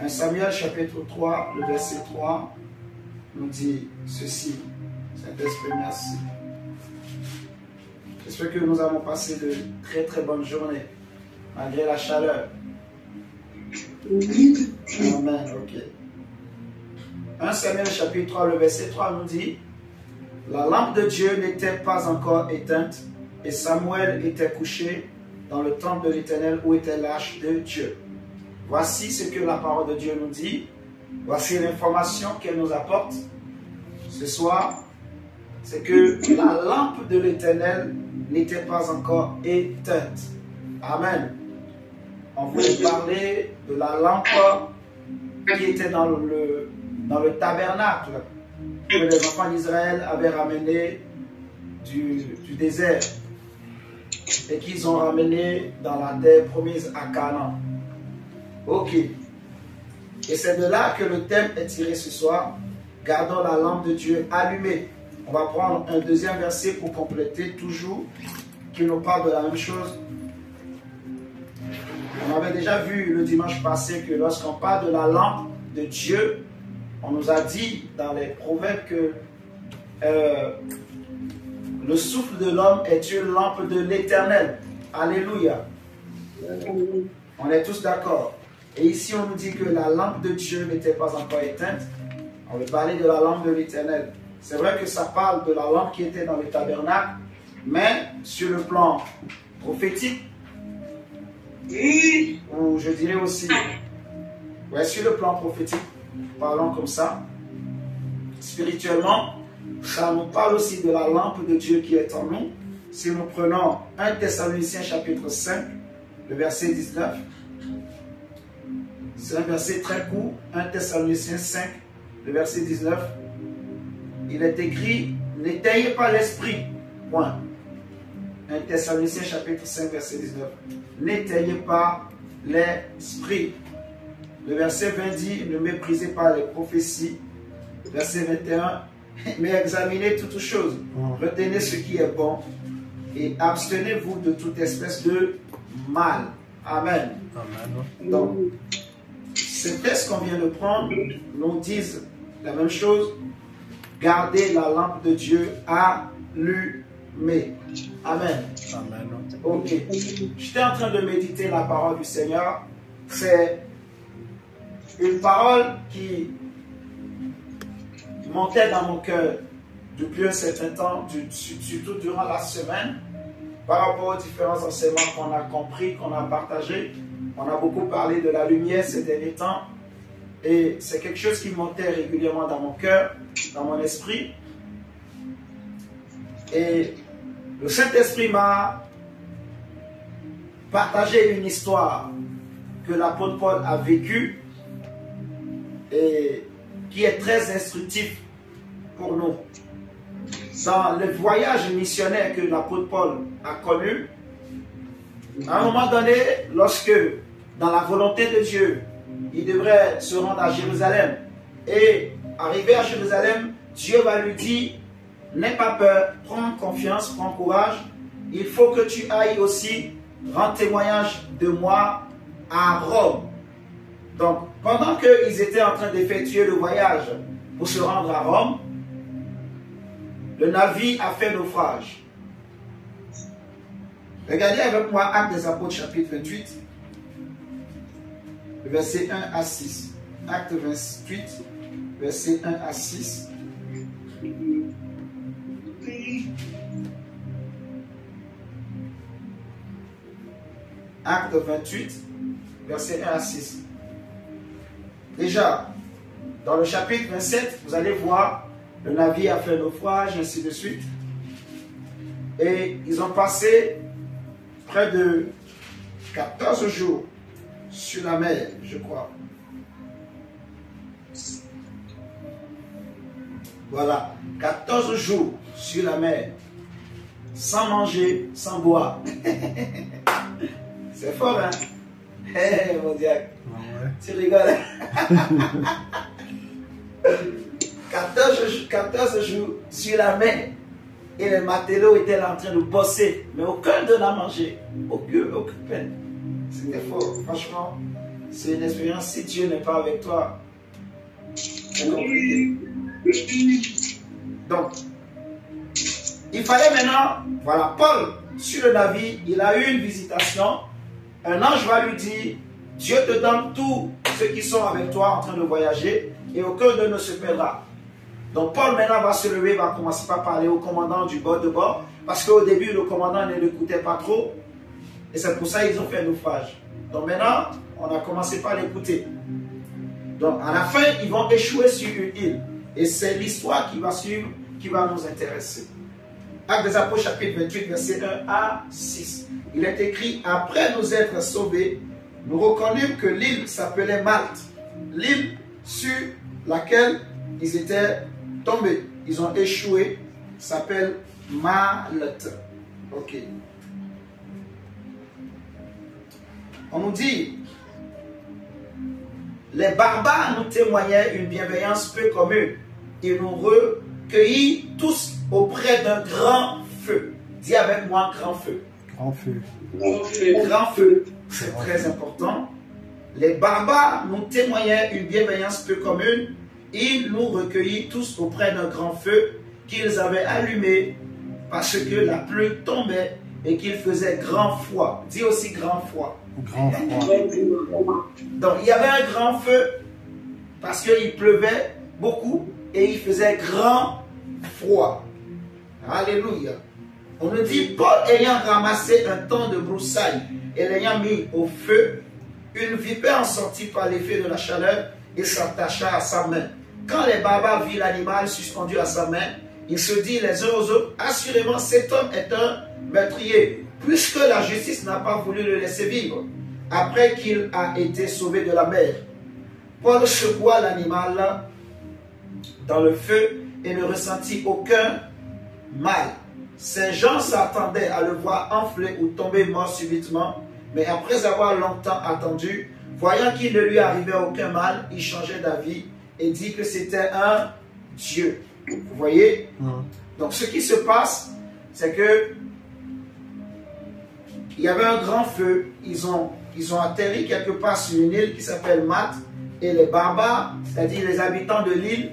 1 Samuel chapitre 3, le verset 3 nous dit ceci. Saint-Esprit, merci. J'espère que nous avons passé de très très bonnes journées, malgré la chaleur. Amen, ok. 1 Samuel chapitre 3, le verset 3 nous dit: la lampe de Dieu n'était pas encore éteinte, et Samuel était couché dans le temple de l'Éternel où était l'arche de Dieu. Voici ce que la parole de Dieu nous dit. Voici l'information qu'elle nous apporte ce soir. C'est que la lampe de l'Éternel n'était pas encore éteinte. Amen. On voulait parler de la lampe qui était dans le tabernacle que les enfants d'Israël avaient ramené du désert et qu'ils ont ramené dans la terre promise à Canaan. Ok. Et c'est de là que le thème est tiré ce soir. Gardons la lampe de Dieu allumée. On va prendre un deuxième verset pour compléter, toujours, qui nous parle de la même chose. On avait déjà vu le dimanche passé que lorsqu'on parle de la lampe de Dieu, on nous a dit dans les proverbes que le souffle de l'homme est une lampe de l'Éternel. Alléluia. On est tous d'accord. Et ici, on nous dit que la lampe de Dieu n'était pas encore éteinte. On veut parler de la lampe de l'Éternel. C'est vrai que ça parle de la lampe qui était dans le tabernacle, mais sur le plan prophétique, ou je dirais aussi, ouais, sur le plan prophétique, parlons comme ça, spirituellement, ça nous parle aussi de la lampe de Dieu qui est en nous. Si nous prenons 1 Thessaloniciens chapitre 5, le verset 19, c'est un verset très court, 1 Thessaloniciens 5, le verset 19, il est écrit: n'éteignez pas l'esprit, point. 1 Thessaloniciens chapitre 5, verset 19, n'éteignez pas l'esprit. Le verset 20 dit: ne méprisez pas les prophéties. Verset 21, mais examinez toutes choses, retenez ce qui est bon et abstenez-vous de toute espèce de mal. Amen. Amen. Donc, ces textes qu'on vient de prendre nous disent la même chose. Gardez la lampe de Dieu allumée. Amen. Amen. Ok. J'étais en train de méditer la parole du Seigneur. C'est une parole qui montait dans mon cœur depuis un certain temps, surtout durant la semaine, par rapport aux différents enseignements qu'on a compris, qu'on a partagés. On a beaucoup parlé de la lumière ces derniers temps, et c'est quelque chose qui montait régulièrement dans mon cœur, dans mon esprit. Et le Saint-Esprit m'a partagé une histoire que l'apôtre Paul a vécue et qui est très instructif pour nous. Dans le voyage missionnaire que l'apôtre Paul a connu, à un moment donné, lorsque, dans la volonté de Dieu, il devrait se rendre à Jérusalem, et arrivé à Jérusalem, Dieu va lui dire: n'aie pas peur, prends confiance, prends courage, il faut que tu ailles aussi rendre témoignage de moi à Rome. Donc, pendant qu'ils étaient en train d'effectuer le voyage pour se rendre à Rome, le navire a fait naufrage. Regardez avec moi Actes des Apôtres chapitre 28, verset 1 à 6. Acte 28, verset 1 à 6. Acte 28, verset 1 à 6. Déjà, dans le chapitre 27, vous allez voir, le navire a fait naufrage, ainsi de suite. Et ils ont passé près de 14 jours sur la mer, je crois. Voilà, 14 jours sur la mer, sans manger, sans boire. C'est fort, hein? Hé, mon diable. Ouais. Tu rigoles. 14 jours sur la mer. Et les matelots étaient là en train de bosser. Mais aucun d'eux n'a mangé. Aucune peine. C'était fort. Franchement, C'est une expérience, si Dieu n'est pas avec toi, c'est compliqué. Donc, il fallait maintenant, voilà, Paul, sur le navire, il a eu une visitation. Un ange va lui dire, Dieu te donne tous ceux qui sont avec toi en train de voyager et aucun d'eux ne se perdra. Donc Paul maintenant va se lever, va commencer par parler au commandant du bord de bord, parce qu'au début le commandant ne l'écoutait pas trop, et c'est pour ça qu'ils ont fait un naufrage. Donc maintenant, on a commencé par l'écouter. Donc à la fin, ils vont échouer sur une île, et c'est l'histoire qui va suivre, qui va nous intéresser. Actes des Apôtres chapitre 28, verset 1 à 6. Il est écrit, après nous être sauvés, nous reconnûmes que l'île s'appelait Malte, l'île sur laquelle ils étaient tombés. Ils ont échoué, s'appelle Malte. Ok. On nous dit, les barbares nous témoignaient une bienveillance peu commune. Ils nous recueillirent tous auprès d'un grand feu. Dis avec moi, grand feu. Grand feu. Grand feu, c'est très important. Les barbares nous témoignaient une bienveillance peu commune. Ils nous recueillirent tous auprès d'un grand feu qu'ils avaient allumé parce que la pluie tombait et qu'il faisait grand froid. Dis aussi grand froid. Grand froid. Donc il y avait un grand feu parce qu'il pleuvait beaucoup et il faisait grand froid. Alléluia. On nous dit, Paul ayant ramassé un ton de broussailles et l'ayant mis au feu, une vipère en sortit par l'effet de la chaleur et s'attacha à sa main. Quand les barbares virent l'animal suspendu à sa main, ils se dirent les uns aux autres, assurément cet homme est un meurtrier, puisque la justice n'a pas voulu le laisser vivre, après qu'il a été sauvé de la mer. Paul secoua l'animal dans le feu et ne ressentit aucun mal. Ces gens s'attendaient à le voir enfler ou tomber mort subitement, mais après avoir longtemps attendu, voyant qu'il ne lui arrivait aucun mal, il changeait d'avis et dit que c'était un Dieu. Vous voyez? Donc ce qui se passe, c'est que il y avait un grand feu, ils ont atterri quelque part sur une île qui s'appelle Malte, et les barbares, c'est-à-dire les habitants de l'île,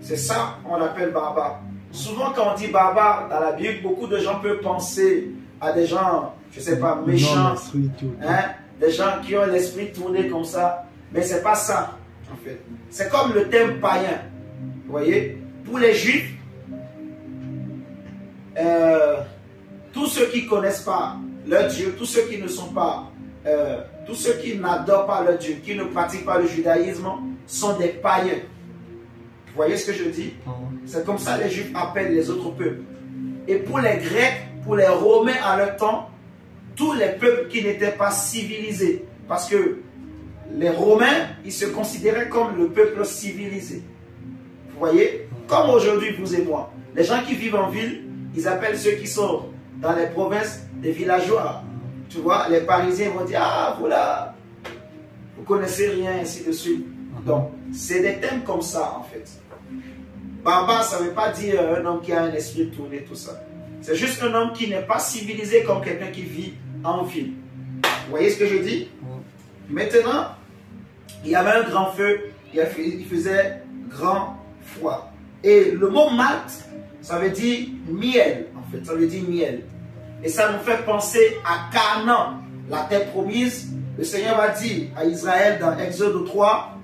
c'est ça qu'on appelle barbares. Souvent quand on dit barbare dans la Bible, beaucoup de gens peuvent penser à des gens, je ne sais pas, méchants, hein, des gens qui ont l'esprit tourné comme ça, mais ce n'est pas ça en fait. C'est comme le thème païen, vous voyez. Pour les Juifs, tous ceux qui ne connaissent pas leur Dieu, tous ceux qui ne sont pas, tous ceux qui n'adorent pas leur Dieu, qui ne pratiquent pas le judaïsme, sont des païens. Vous voyez ce que je dis? C'est comme ça que les Juifs appellent les autres peuples. Et pour les Grecs, pour les Romains à leur temps, tous les peuples qui n'étaient pas civilisés, parce que les Romains, ils se considéraient comme le peuple civilisé. Vous voyez? Comme aujourd'hui, vous et moi. Les gens qui vivent en ville, ils appellent ceux qui sont dans les provinces des villageois. Tu vois, les Parisiens vont dire, ah, voilà, vous connaissez rien, ainsi de suite. Donc, c'est des thèmes comme ça, en fait. Barbare, ça ne veut pas dire un homme qui a un esprit tourné, tout ça. C'est juste un homme qui n'est pas civilisé comme quelqu'un qui vit en ville. Vous voyez ce que je dis? Maintenant, il y avait un grand feu, il faisait grand froid. Et le mot Malte, ça veut dire miel, en fait, ça veut dire miel. Et ça nous fait penser à Canaan, la terre promise. Le Seigneur va dire à Israël dans Exode 3,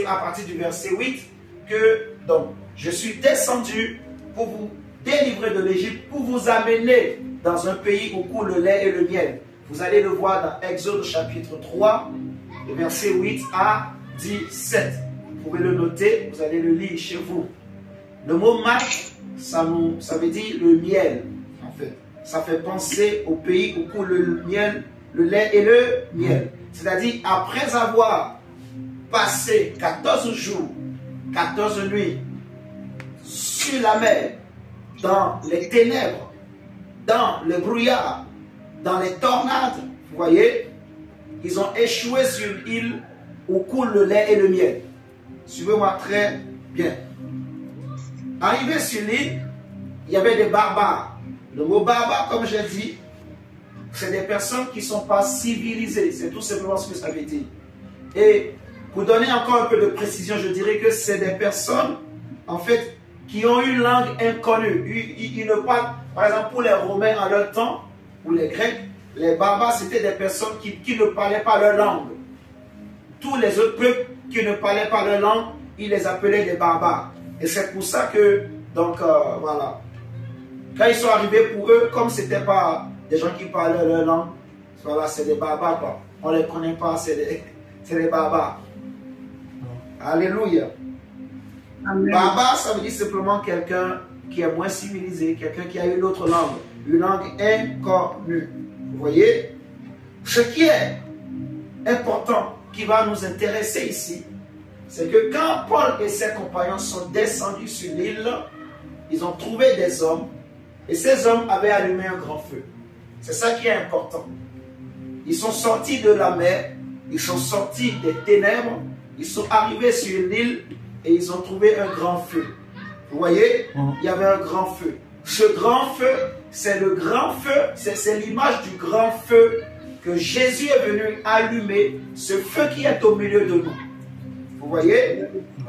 à partir du verset 8, que donc, je suis descendu pour vous délivrer de l'Égypte, pour vous amener dans un pays où coule le lait et le miel. Vous allez le voir dans Exode chapitre 3, le verset 8 à 17. Vous pouvez le noter, vous allez le lire chez vous. Le mot Malte, ça veut dire le miel, en fait. Ça fait penser au pays où coule le miel, le lait et le miel. C'est-à-dire, après avoir passé 14 jours, 14 nuits, sur la mer, dans les ténèbres, dans le brouillard, dans les tornades, vous voyez, ils ont échoué sur une île où coule le lait et le miel. Suivez-moi très bien. Arrivé sur l'île, il y avait des barbares. Le mot barbare, comme j'ai dit, c'est des personnes qui ne sont pas civilisées. C'est tout simplement ce que ça veut dire. Et pour donner encore un peu de précision, je dirais que c'est des personnes, en fait, qui ont une langue inconnue. Ils ne parlent, par exemple, pour les Romains en leur temps, ou les Grecs, les barbares, c'était des personnes qui ne parlaient pas leur langue. Tous les autres peuples qui ne parlaient pas leur langue, ils les appelaient des barbares. Et c'est pour ça que, donc, voilà. Quand ils sont arrivés pour eux, comme ce n'était pas des gens qui parlaient leur langue, voilà, c'est des barbares, quoi. On ne les connaît pas, c'est des barbares. Alléluia. Amen. Barbare, ça veut dire simplement quelqu'un qui est moins civilisé, quelqu'un qui a une autre langue, une langue inconnue. Vous voyez? Ce qui est important, qui va nous intéresser ici, c'est que quand Paul et ses compagnons sont descendus sur l'île, ils ont trouvé des hommes, et ces hommes avaient allumé un grand feu. C'est ça qui est important. Ils sont sortis de la mer, ils sont sortis des ténèbres, ils sont arrivés sur une île et ils ont trouvé un grand feu. Vous voyez, il y avait un grand feu. Ce grand feu, c'est le grand feu, c'est l'image du grand feu que Jésus est venu allumer, ce feu qui est au milieu de nous. Vous voyez,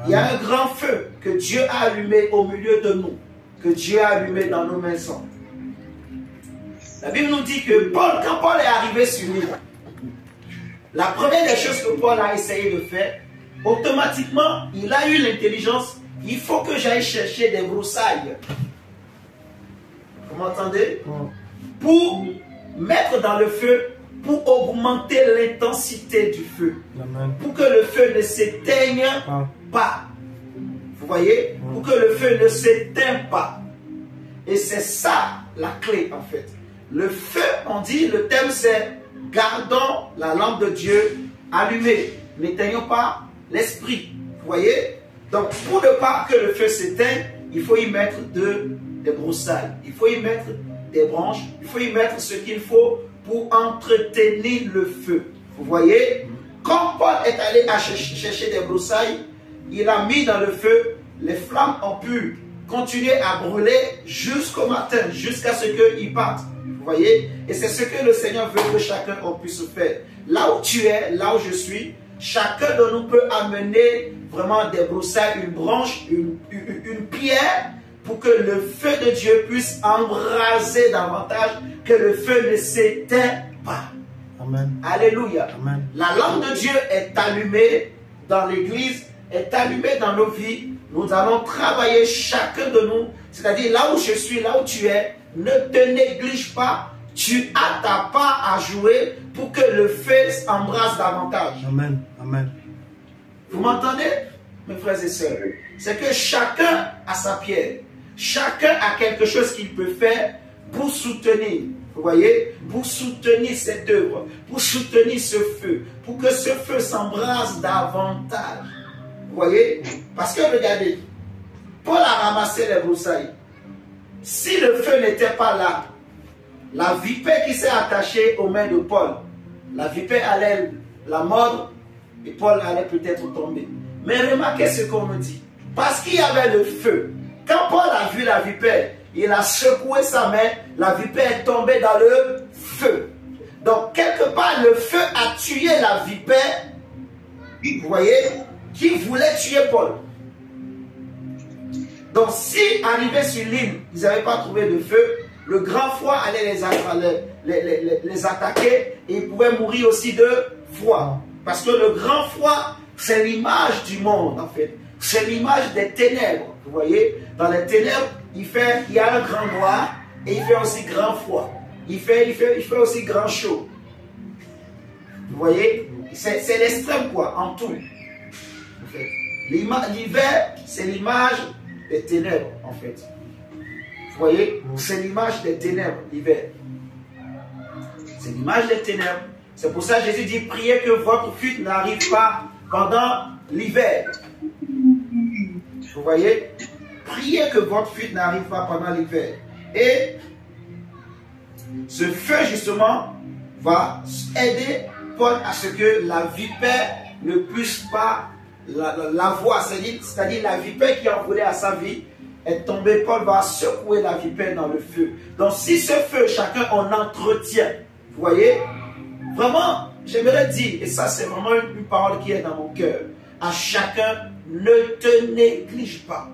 il y a un grand feu que Dieu a allumé au milieu de nous, que Dieu a allumé dans nos maisons. La Bible nous dit que quand Paul est arrivé sur l'île, la première des choses que Paul a essayé de faire, automatiquement, il a eu l'intelligence, il faut que j'aille chercher des broussailles. Vous m'entendez? Pour mettre dans le feu, pour augmenter l'intensité du feu. Amen. Pour que le feu ne s'éteigne pas. Vous voyez? Pour que le feu ne s'éteigne pas. Et c'est ça la clé en fait. Le feu, on dit, le thème c'est gardons la lampe de Dieu allumée. N'éteignons pas l'esprit. Vous voyez? Donc pour ne pas que le feu s'éteigne, il faut y mettre des broussailles. Il faut y mettre des branches. Il faut y mettre ce qu'il faut pour entretenir le feu. Vous voyez? Quand Paul est allé chercher des broussailles, il a mis dans le feu, les flammes ont pu continuer à brûler jusqu'au matin, jusqu'à ce qu'ils partent. Vous voyez? Et c'est ce que le Seigneur veut que chacun puisse faire. Là où tu es, là où je suis, chacun de nous peut amener vraiment des broussailles, une branche, une pierre, pour que le feu de Dieu puisse embraser davantage, que le feu ne s'éteint pas. Amen. Alléluia. Amen. La lampe de Dieu est allumée dans l'église, est allumée dans nos vies. Nous allons travailler chacun de nous, c'est-à-dire là où je suis, là où tu es, ne te néglige pas. Tu as ta part à jouer pour que le feu embrasse davantage. Amen. Amen. Vous m'entendez, mes frères et sœurs? C'est que chacun a sa pierre. Chacun a quelque chose qu'il peut faire pour soutenir. Vous voyez? Pour soutenir cette œuvre, pour soutenir ce feu, pour que ce feu s'embrase davantage. Vous voyez? Parce que regardez, Paul a ramassé les broussailles. Si le feu n'était pas là, la vipère qui s'est attachée aux mains de Paul, la vipère allait la mordre et Paul allait peut-être tomber. Mais remarquez ce qu'on nous dit. Parce qu'il y avait le feu. Quand Paul a vu la vipère, il a secoué sa main, la vipère est tombée dans le feu. Donc quelque part, le feu a tué la vipère, vous voyez, qui voulait tuer Paul. Donc si, arrivés sur l'île, ils n'avaient pas trouvé de feu, le grand froid allait les attaquer et ils pouvaient mourir aussi de froid. Parce que le grand froid, c'est l'image du monde en fait. C'est l'image des ténèbres. Vous voyez, dans les ténèbres, il y a un grand noir et il fait aussi grand froid. Il fait aussi grand chaud. Vous voyez, c'est l'extrême quoi, en tout. En fait. L'hiver, c'est l'image des ténèbres en fait. Vous voyez, c'est l'image des ténèbres, l'hiver. C'est l'image des ténèbres. C'est pour ça que Jésus dit, priez que votre fuite n'arrive pas pendant l'hiver. Vous voyez, priez que votre fuite n'arrive pas pendant l'hiver. Et ce feu, justement, va aider Paul à ce que la vipère ne puisse pas la voir. C'est-à-dire la vipère qui en voulait à sa vie est tombée. Paul va secouer la vipère dans le feu. Donc si ce feu, chacun on entretient, vous voyez, vraiment, j'aimerais dire, et ça c'est vraiment une parole qui est dans mon cœur, à chacun, ne te néglige pas.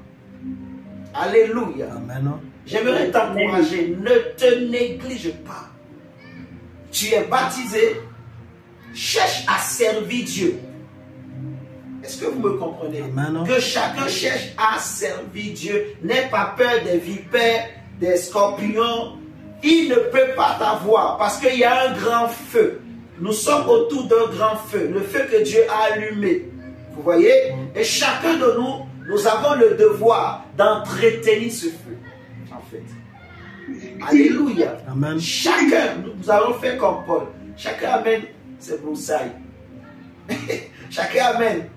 Alléluia. Amen. J'aimerais t'encourager, ne te néglige pas. Tu es baptisé, cherche à servir Dieu. Est-ce que vous me comprenez? Amen. Que chacun cherche à servir Dieu. N'aie pas peur des vipères, des scorpions. Il ne peut pas t'avoir parce qu'il y a un grand feu. Nous sommes autour d'un grand feu, le feu que Dieu a allumé. Vous voyez? Et chacun de nous, nous avons le devoir d'entretenir ce feu, en fait. Alléluia. Amen. Chacun, nous allons faire comme Paul. Chacun amène ses broussailles. Chacun amène.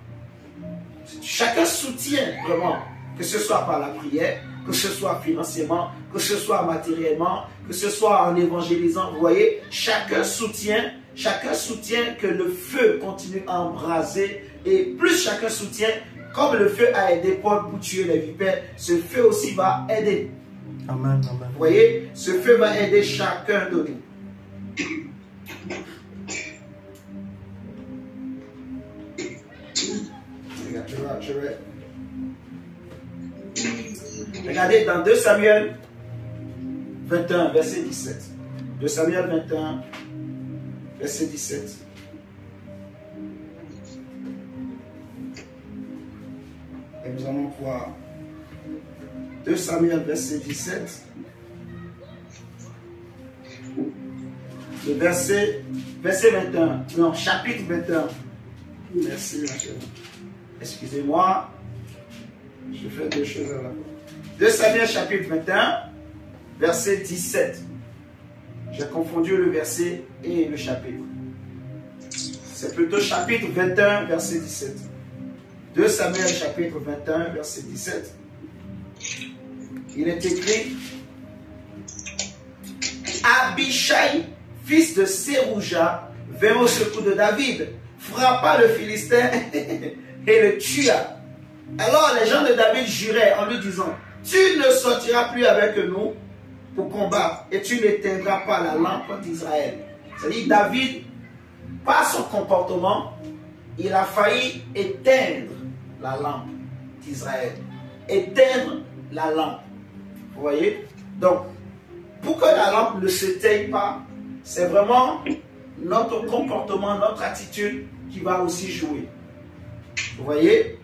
Chacun soutient vraiment, que ce soit par la prière, que ce soit financièrement, que ce soit matériellement, que ce soit en évangélisant. Vous voyez, chacun soutient que le feu continue à embraser. Et plus chacun soutient, comme le feu a aidé Paul pour tuer les vipères, ce feu aussi va aider. Amen, amen. Vous voyez, ce feu va aider chacun de nous. Je vais. Regardez dans 2 Samuel 21, verset 17. 2 Samuel 21, verset 17. Et nous allons voir 2 Samuel, verset 17. Le verset 21. Non, chapitre 21. Merci, monsieur. Excusez-moi. Je fais 2 choses à la fois. 2 Samuel, chapitre 21, verset 17. J'ai confondu le verset et le chapitre. C'est plutôt chapitre 21, verset 17. 2 Samuel, chapitre 21, verset 17. Il est écrit: Abishai, fils de Sérouja, vint au secours de David, frappa le Philistin et le tua. Alors les gens de David juraient en lui disant: tu ne sortiras plus avec nous pour combattre et tu n'éteindras pas la lampe d'Israël. C'est-à-dire David, par son comportement, il a failli éteindre la lampe d'Israël. Éteindre la lampe. Vous voyez? Donc, pour que la lampe ne s'éteigne pas, c'est vraiment notre comportement, notre attitude qui va aussi jouer. Vous voyez?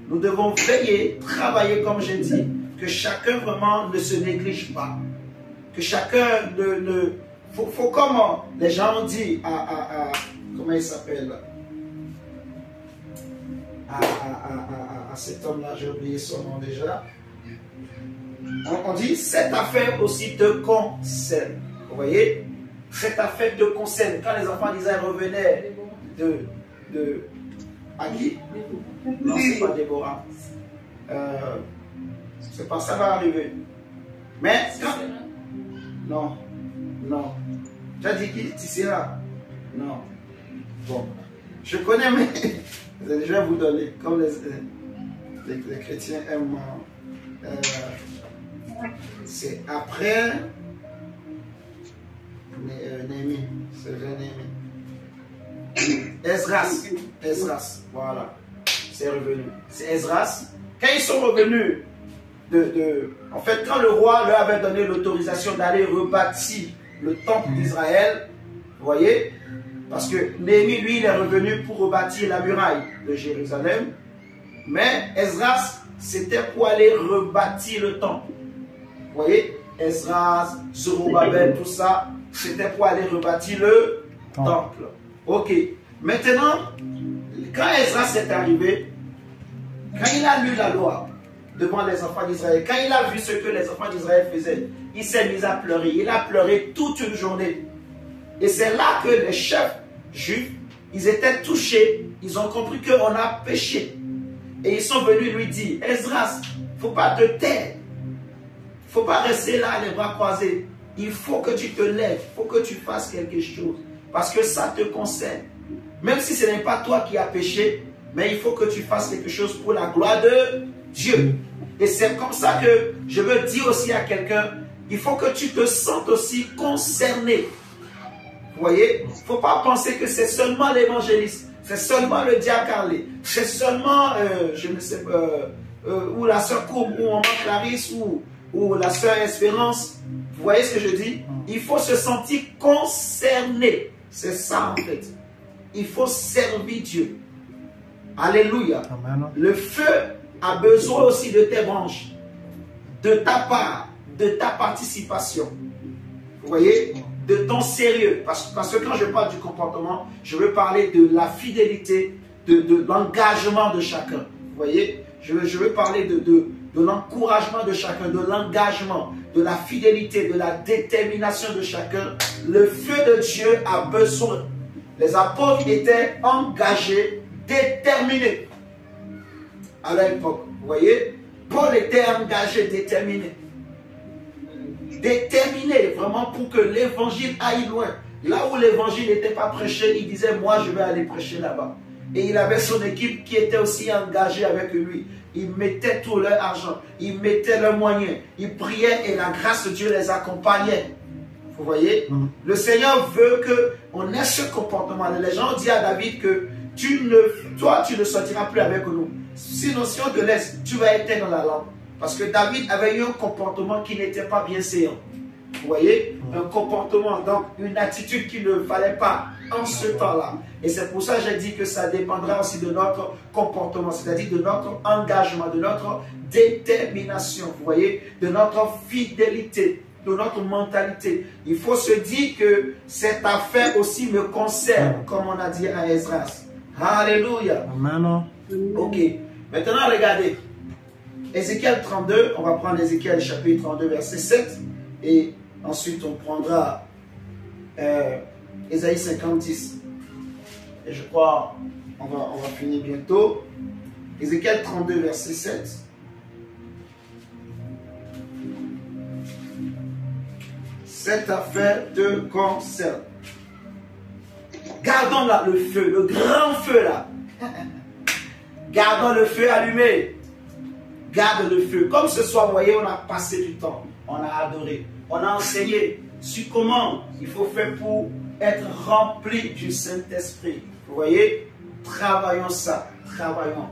Nous devons veiller, travailler comme j'ai dit, que chacun vraiment ne se néglige pas. Que chacun ne... Faut comme les gens ont dit comment il s'appelle? À cet homme-là, j'ai oublié son nom déjà. On dit, cette affaire aussi te concerne. Vous voyez? Cette affaire te concerne. Quand les enfants d'Israël revenaient à qui? Non, c'est pas Déborah. C'est pas ça va arriver. Mais quand... Non. Non. Tu as dit qui? Tissera? Non. Bon. Je connais, mais je vais vous donner. Comme les chrétiens aiment. C'est après Néhémie. C'est Néhémie. Esdras. Voilà. C'est revenu. C'est Esdras. Quand ils sont revenus en fait, quand le roi leur avait donné l'autorisation d'aller rebâtir le temple d'Israël, vous voyez, parce que Néhémie, lui, il est revenu pour rebâtir la muraille de Jérusalem, mais Esdras, c'était pour aller rebâtir le temple. Vous voyez, Esdras, Zorobabel, tout ça, c'était pour aller rebâtir le temple. Ok. Maintenant, quand Esdras est arrivé, quand il a lu la loi devant les enfants d'Israël, quand il a vu ce que les enfants d'Israël faisaient, il s'est mis à pleurer. Il a pleuré toute une journée. Et c'est là que les chefs juifs, ils étaient touchés. Ils ont compris qu'on a péché. Et ils sont venus lui dire: Esdras, il ne faut pas te taire. Il ne faut pas rester là les bras croisés. Il faut que tu te lèves. Il faut que tu fasses quelque chose. Parce que ça te concerne. Même si ce n'est pas toi qui as péché, mais il faut que tu fasses quelque chose pour la gloire de Dieu. Et c'est comme ça que je veux dire aussi à quelqu'un, il faut que tu te sentes aussi concerné. Vous voyez, il ne faut pas penser que c'est seulement l'évangéliste, c'est seulement le diacre Carlé, c'est seulement, je ne sais pas, ou la sœur Courbe, ou maman Clarisse, ou la sœur Espérance. Vous voyez ce que je dis? Il faut se sentir concerné. C'est ça en fait. Il faut servir Dieu. Alléluia. Amen. Le feu a besoin aussi de tes branches, de ta part, de ta participation. Vous voyez? De ton sérieux. Parce que quand je parle du comportement, je veux parler de la fidélité, de l'engagement de chacun. Vous voyez? Je veux parler de l'encouragement de chacun, de l'engagement, de la fidélité, de la détermination de chacun. Le feu de Dieu a besoin. Les apôtres étaient engagés, déterminés à l'époque. Vous voyez? Paul était engagé, déterminé. Déterminé vraiment pour que l'évangile aille loin. Là où l'évangile n'était pas prêché, il disait, moi je vais aller prêcher là-bas. Et il avait son équipe qui était aussi engagée avec lui. Ils mettaient tout leur argent, ils mettaient leurs moyens, ils priaient et la grâce de Dieu les accompagnait. Vous voyez? Le Seigneur veut qu'on ait ce comportement. Les gens disent à David que toi tu ne sortiras plus avec nous. Sinon, si on te laisse, tu vas éteindre la lampe. Parce que David avait eu un comportement qui n'était pas bien séant. Vous voyez? Un comportement, donc une attitude qu'il ne fallait pas en ce temps-là. Et c'est pour ça que j'ai dit que ça dépendra aussi de notre comportement, c'est-à-dire de notre engagement, de notre détermination, vous voyez? De notre fidélité, de notre mentalité. Il faut se dire que cette affaire aussi me concerne, comme on a dit à Esdras. Alléluia. Amen. Ok. Maintenant, regardez. Ézéchiel 32, on va prendre Ézéchiel chapitre 32, verset 7. Et ensuite, on prendra Ésaïe 50. Et je crois on va finir bientôt. Ézéchiel 32, verset 7. Cette affaire te concerne. Gardons là le feu, le grand feu là. Gardons le feu allumé. Garde le feu. Comme ce soir, vous voyez, on a passé du temps. On a adoré. On a enseigné sur comment il faut faire pour être rempli du Saint-Esprit. Vous voyez? Travaillons ça. Travaillons.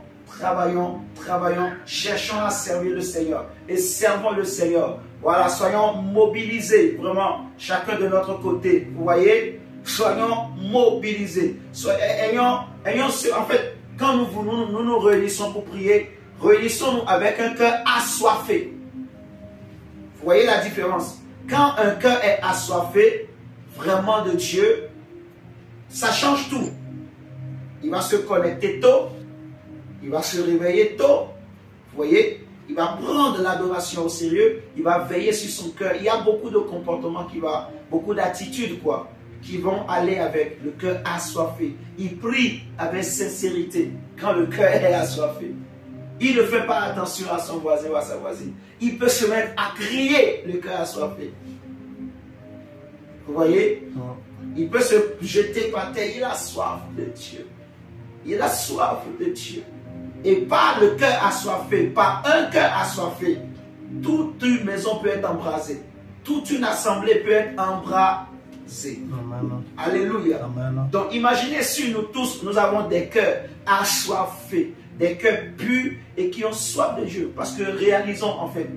Cherchons à servir le Seigneur. Et servons le Seigneur. Voilà, soyons mobilisés. Vraiment, chacun de notre côté. Vous voyez? Soyons mobilisés. En fait, quand nous réunissons pour prier, réunissons-nous avec un cœur assoiffé. Vous voyez la différence? Quand un cœur est assoiffé, vraiment de Dieu, ça change tout. Il va se connecter tôt, il va se réveiller tôt. Vous voyez? Il va prendre l'adoration au sérieux, il va veiller sur son cœur. Il y a beaucoup de comportements beaucoup d'attitudes qui vont aller avec le cœur assoiffé. Il prie avec sincérité quand le cœur est assoiffé. Il ne fait pas attention à son voisin ou à sa voisine. Il peut se mettre à crier le cœur assoiffé. Vous voyez? Il peut se jeter par terre. Il a soif de Dieu. Il a soif de Dieu. Et par le cœur assoiffé, par un cœur assoiffé, toute une maison peut être embrasée. Toute une assemblée peut être embrasée. Amen. Alléluia. Amen. Donc imaginez si nous tous, nous avons des cœurs assoiffés, des cœurs purs et qui ont soif de Dieu. Parce que réalisons en fait,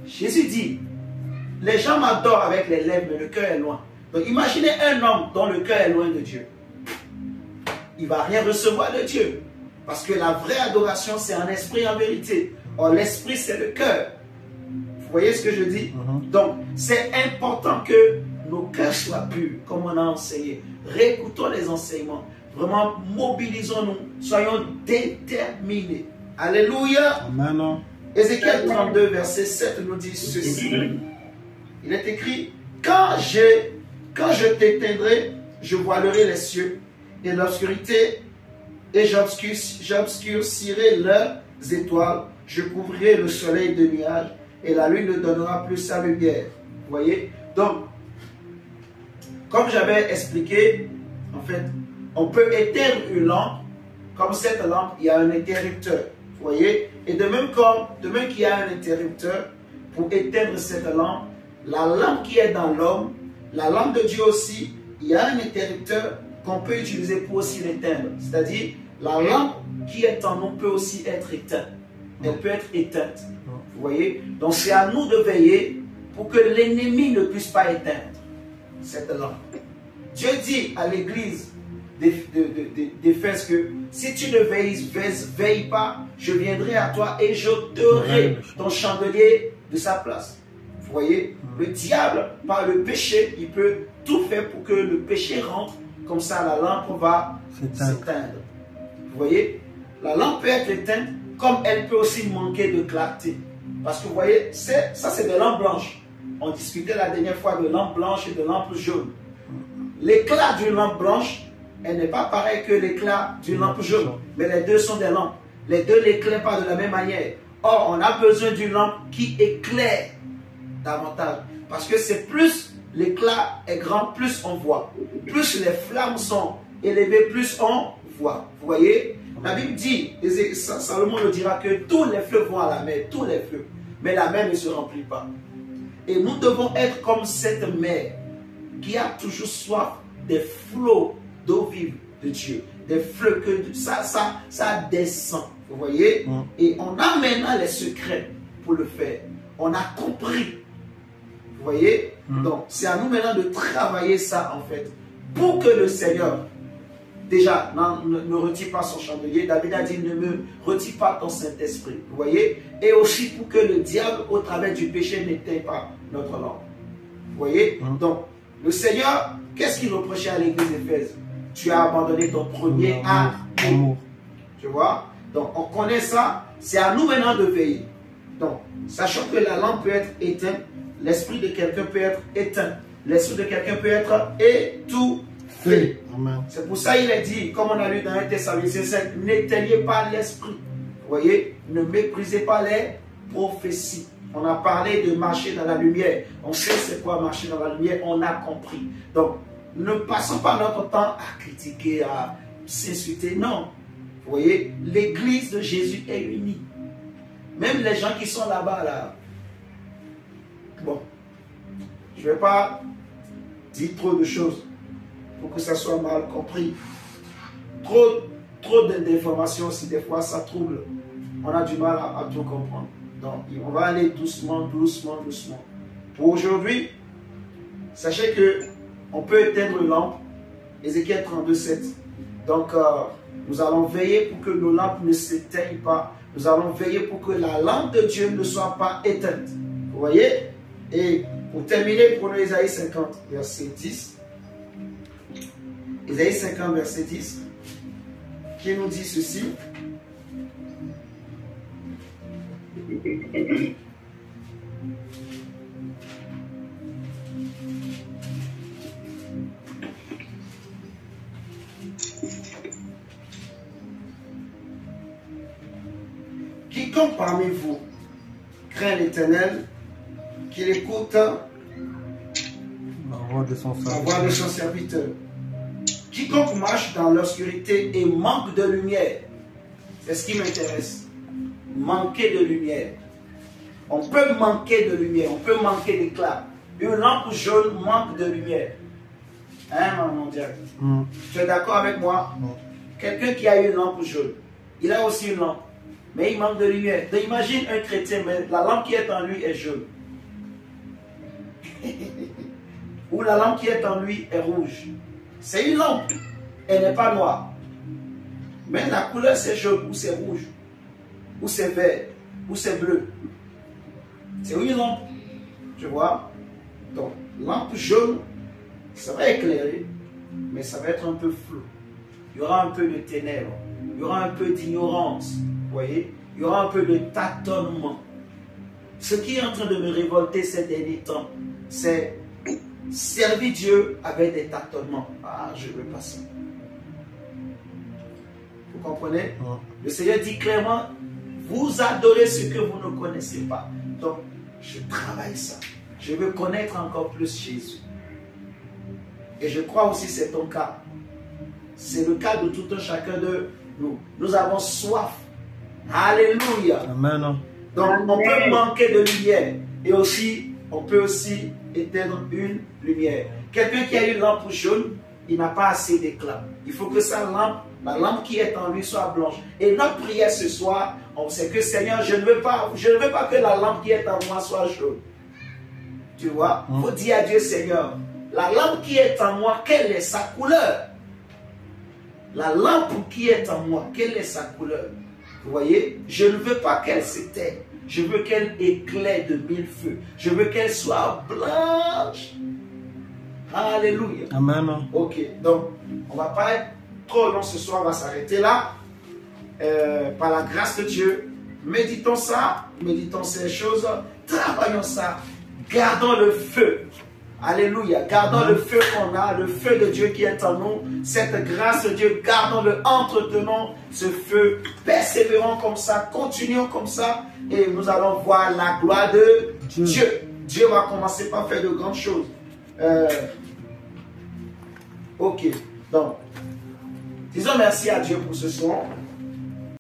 Jésus dit, les gens m'adorent avec les lèvres, mais le cœur est loin. Donc imaginez un homme dont le cœur est loin de Dieu. Il ne va rien recevoir de Dieu. Parce que la vraie adoration, c'est en esprit et en vérité. Or, l'esprit, c'est le cœur. Vous voyez ce que je dis? Donc, c'est important que nos cœurs soient purs, comme on a enseigné. Réécoutons les enseignements. Vraiment, mobilisons-nous. Soyons déterminés. Alléluia. Amen. Ézéchiel 32, verset 7 nous dit ceci. Il est écrit, quand je t'éteindrai, je voilerai les cieux et l'obscurité, et j'obscurcirai leurs étoiles, je couvrirai le soleil de nuages, et la lune ne donnera plus sa lumière. Vous voyez? Donc, comme j'avais expliqué, en fait, on peut éteindre une lampe, comme cette lampe, il y a un interrupteur. Vous voyez? Et de même qu'il y a un interrupteur, pour éteindre cette lampe, la lampe qui est dans l'homme, la lampe de Dieu aussi, il y a un interrupteur qu'on peut utiliser pour aussi l'éteindre. C'est-à-dire, la lampe qui est en nous peut aussi être éteinte. Elle peut être éteinte. Vous voyez? Donc c'est à nous de veiller pour que l'ennemi ne puisse pas éteindre cette lampe. Dieu dit à l'église d'Éphèse que si tu ne veilles pas, je viendrai à toi et j'ôterai ton chandelier de sa place. Vous voyez? Le diable, par le péché, il peut tout faire pour que le péché rentre. Comme ça, la lampe va s'éteindre. Vous voyez? La lampe peut être éteinte, comme elle peut aussi manquer de clarté. Parce que vous voyez, ça c'est des lampes blanches. On discutait la dernière fois de lampes blanches et de lampes jaunes. L'éclat d'une lampe blanche, elle n'est pas pareil que l'éclat d'une lampe jaune. Mais les deux sont des lampes. Les deux n'éclairent pas de la même manière. Or, on a besoin d'une lampe qui éclaire davantage. Parce que c'est plus l'éclat est grand, plus on voit. Plus les flammes sont élevées, plus on voit. Vous voyez? La Bible dit, et Salomon le dira, que tous les fleuves vont à la mer, tous les fleuves. Mais la mer ne se remplit pas. Et nous devons être comme cette mer qui a toujours soif des flots d'eau vive de Dieu. Des fleuves que ça descend. Vous voyez? Et on a maintenant les secrets pour le faire. On a compris. Vous voyez? Donc, c'est à nous maintenant de travailler ça, en fait. Pour que le Seigneur, déjà, ne retire pas son chandelier. David a dit, ne me retire pas ton Saint-Esprit. Vous voyez? Et aussi pour que le diable, au travers du péché, n'éteigne pas notre lampe. Vous voyez? Donc, le Seigneur, qu'est-ce qu'il reprochait à l'église d'Éphèse? Tu as abandonné ton premier amour. Tu vois? Donc, on connaît ça. C'est à nous maintenant de veiller. Donc, sachant que la lampe peut être éteinte, l'esprit de quelqu'un peut être éteint. L'esprit de quelqu'un peut être étouffé. C'est pour ça qu'il est dit, comme on a lu dans 1 Thessaloniciens 5, n'éteignez pas l'esprit. Vous voyez, ne méprisez pas les prophéties. On a parlé de marcher dans la lumière. On sait c'est quoi marcher dans la lumière, on a compris. Donc, ne passons pas notre temps à critiquer, à s'insulter. Non. Vous voyez, l'église de Jésus est unie. Même les gens qui sont là-bas, là. Bon, je ne vais pas dire trop de choses pour que ça soit mal compris. Trop d'informations aussi, des fois, ça trouble. On a du mal à tout comprendre. Donc, on va aller doucement. Pour aujourd'hui, sachez que on peut éteindre une lampe. Ézéchiel 32, 7. Donc, nous allons veiller pour que nos lampes ne s'éteignent pas. Nous allons veiller pour que la lampe de Dieu ne soit pas éteinte. Vous voyez? Et pour terminer, prenons Ésaïe 50, verset 10. Ésaïe 50, verset 10, qui nous dit ceci. Quiconque parmi vous craint l'Éternel, qu'il écoute la voix de son serviteur. Quiconque marche dans l'obscurité et manque de lumière, c'est ce qui m'intéresse. Manquer de lumière. On peut manquer de lumière, on peut manquer d'éclat. Une lampe jaune manque de lumière. Hein, maman Dieu? Tu es d'accord avec moi? Quelqu'un qui a une lampe jaune, il a aussi une lampe, mais il manque de lumière. Donc, imagine un chrétien, mais la lampe qui est en lui est jaune. Ou la lampe qui est en lui est rouge. C'est une lampe, elle n'est pas noire. Mais la couleur c'est jaune, ou c'est rouge, ou c'est vert, ou c'est bleu. C'est une lampe, tu vois. Donc, lampe jaune, ça va éclairer, mais ça va être un peu flou. Il y aura un peu de ténèbres, il y aura un peu d'ignorance, vous voyez. Il y aura un peu de tâtonnement. Ce qui est en train de me révolter ces derniers temps, c'est servir Dieu avec des tâtonnements. Ah, je ne veux pas ça. Vous comprenez? Le Seigneur dit clairement, vous adorez ce que vous ne connaissez pas. Donc, je travaille ça. Je veux connaître encore plus Jésus. Et je crois aussi que c'est ton cas. C'est le cas de tout un chacun de nous. Nous avons soif. Alléluia. Amen. Donc, on peut manquer de lumière. Et aussi, on peut aussi éteindre une lumière. Quelqu'un qui a une lampe jaune, il n'a pas assez d'éclat. Il faut que sa lampe, la lampe qui est en lui soit blanche. Et notre prière ce soir, c'est que Seigneur, je ne veux pas que la lampe qui est en moi soit jaune. Tu vois, il faut dire à Dieu, Seigneur, la lampe qui est en moi, quelle est sa couleur? La lampe qui est en moi, quelle est sa couleur? Vous voyez, je ne veux pas qu'elle s'éteigne. Je veux qu'elle éclaire de mille feux. Je veux qu'elle soit blanche. Alléluia. Amen. Ok, donc, on ne va pas être trop long ce soir, on va s'arrêter là. Par la grâce de Dieu, méditons ça, méditons ces choses, travaillons ça, gardons le feu. Alléluia, gardons le feu qu'on a, le feu de Dieu qui est en nous, cette grâce de Dieu, gardons-le, entretenons ce feu, persévérons comme ça, continuons comme ça, et nous allons voir la gloire de Dieu. Dieu va commencer par faire de grandes choses. Ok, donc, disons merci à Dieu pour ce soir.